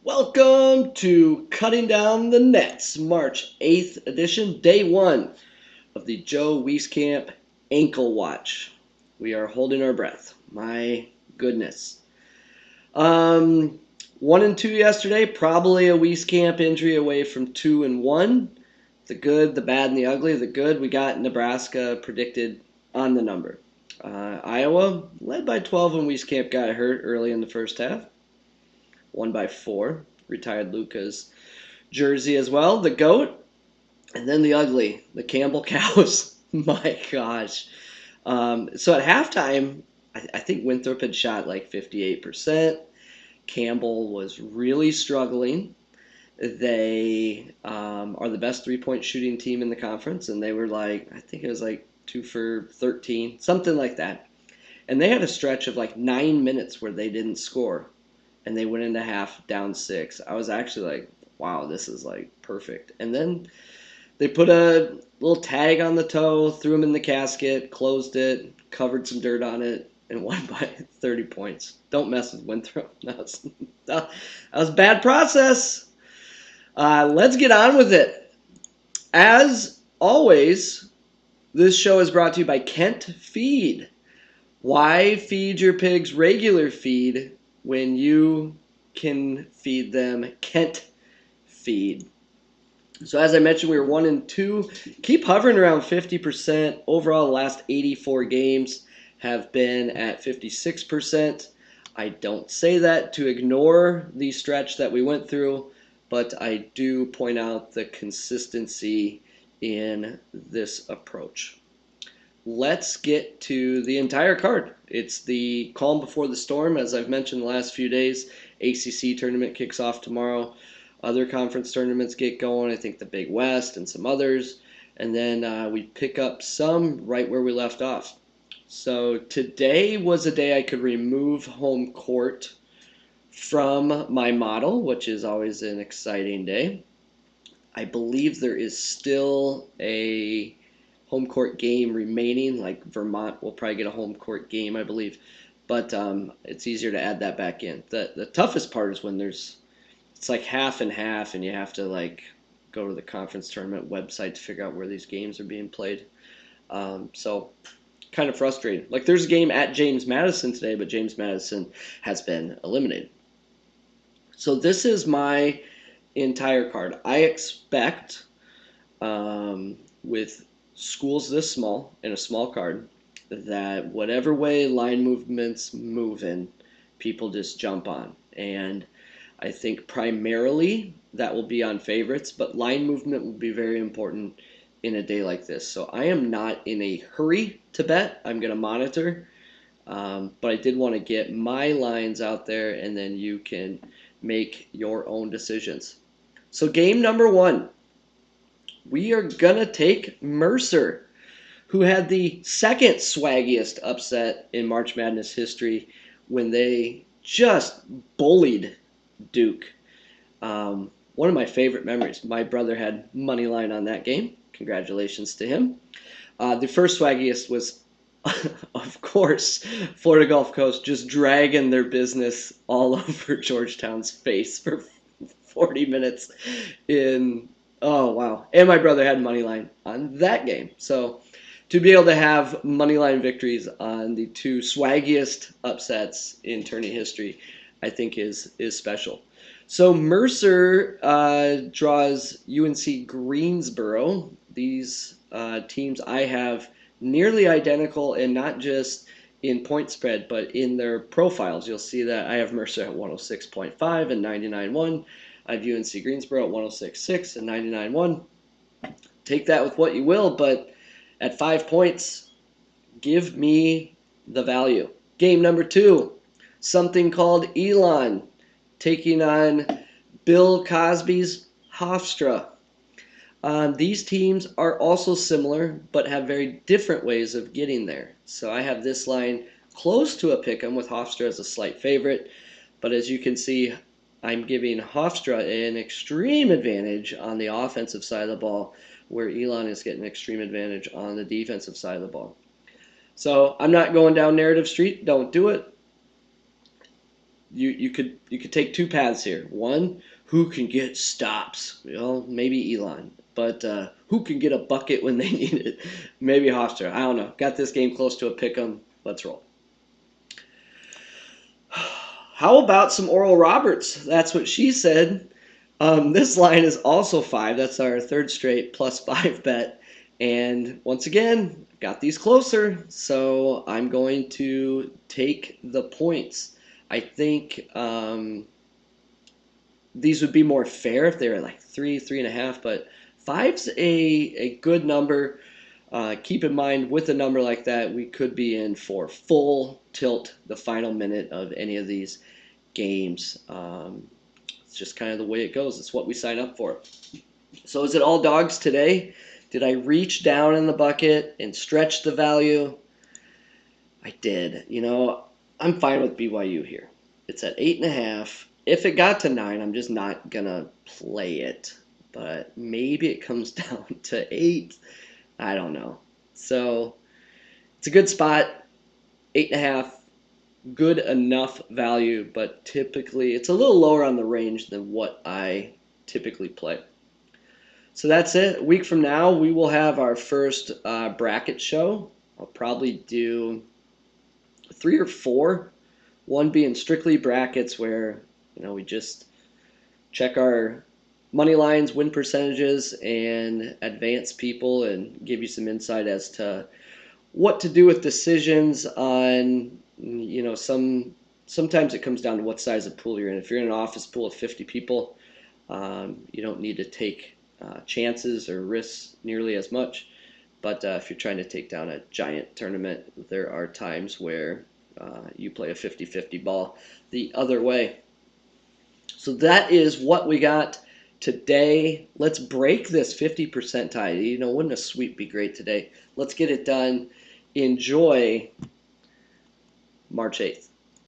Welcome to Cutting Down the Nets, March 8th edition, day one of the Joe Wieskamp Ankle Watch. We are holding our breath. My goodness. Um, 1-2 yesterday, probably a Wieskamp injury away from 2-1. The good, the bad, and the ugly. The good, we got Nebraska predicted on the number. Iowa led by 12 when Wieskamp got hurt early in the first half. Won by 4. Retired Luca's jersey as well. The GOAT. And then the ugly, the Campbell Cows. My gosh. So at halftime, I think Winthrop had shot like 58%. Campbell was really struggling. They are the best three-point shooting team in the conference, and they were like, I think it was like 2 for 13, something like that. And they had a stretch of like 9 minutes where they didn't score, and they went into half down 6. I was actually like, wow, this is like perfect. And then they put a little tag on the toe, threw him in the casket, closed it, covered some dirt on it, and won by 30 points. Don't mess with Winthrop. That was a bad process. Let's get on with it. As always, this show is brought to you by Kent Feed. Why feed your pigs regular feed when you can feed them Kent Feed? So as I mentioned, we were 1-2. Keep hovering around 50%. Overall, the last 84 games have been at 56%. I don't say that to ignore the stretch that we went through, but I do point out the consistency in this approach. Let's get to the entire card. It's the calm before the storm, as I've mentioned the last few days. ACC tournament kicks off tomorrow. Other conference tournaments get going. I think the Big West and some others. And then we pick up some right where we left off. So today was a day I could remove home court from my model, which is always an exciting day. I believe there is still a home court game remaining. Like Vermont will probably get a home court game, I believe. But it's easier to add that back in. The toughest part is when it's like half and half, and you have to like go to the conference tournament website to figure out where these games are being played. So kind of frustrating. Like there's a game at James Madison today, but James Madison has been eliminated. So this is my entire card. I expect with schools this small in a small card that whatever way line movements move in, people just jump on. And I think primarily that will be on favorites, but line movement will be very important in a day like this. So I am not in a hurry to bet. I'm going to monitor. But I did want to get my lines out there, and then you can make your own decisions. So game number one, we are going to take Mercer, who had the second swaggiest upset in March Madness history when they just bullied Duke. One of my favorite memories. My brother had money line on that game. Congratulations to him. The first swaggiest was, of course, Florida Gulf Coast just dragging their business all over Georgetown's face for 40 minutes in. Oh, wow. And my brother had money line on that game. So to be able to have money line victories on the two swaggiest upsets in tourney history, I think is special. So Mercer draws UNC Greensboro. These teams I have nearly identical, and not just in point spread, but in their profiles. You'll see that I have Mercer at 106.5 and 99.1. I have UNC Greensboro at 106.6 and 99.1. Take that with what you will, but at 5 points, give me the value. Game number two, something called Elon taking on Bill Cosby's Hofstra. These teams are also similar, but have very different ways of getting there. So I have this line close to a pick'em with Hofstra as a slight favorite, but as you can see, I'm giving Hofstra an extreme advantage on the offensive side of the ball, where Elon is getting an extreme advantage on the defensive side of the ball. So I'm not going down narrative street. Don't do it. you could take two paths here. One, who can get stops? Well, maybe Elon. But who can get a bucket when they need it? Maybe Hofstra. I don't know. Got this game close to a pick 'em. Let's roll. How about some Oral Roberts? That's what she said. This line is also 5. That's our third straight +5 bet. And once again, got these closer, so I'm going to take the points. I think these would be more fair if they were like 3, 3.5, but 5's a good number. Keep in mind, with a number like that, we could be in for full tilt the final minute of any of these games. It's just kind of the way it goes. It's what we sign up for. So is it all dogs today? Did I reach down in the bucket and stretch the value? I did. I'm fine with BYU here. It's at 8.5. If it got to 9, I'm just not going to play it. But maybe it comes down to 8. I don't know. So it's a good spot. 8.5. Good enough value, but typically it's a little lower on the range than what I typically play. So that's it. A week from now, we will have our first bracket show. I'll probably do 3 or 4. One being strictly brackets where we just check our money lines, win percentages, and advance people and give you some insight as to what to do with decisions on, sometimes it comes down to what size of pool you're in. If you're in an office pool of 50 people, you don't need to take chances or risks nearly as much. But if you're trying to take down a giant tournament, there are times where you play a 50-50 ball the other way. So that is what we got today. Let's break this 50% tie. Wouldn't a sweep be great today? Let's get it done. Enjoy March 8th.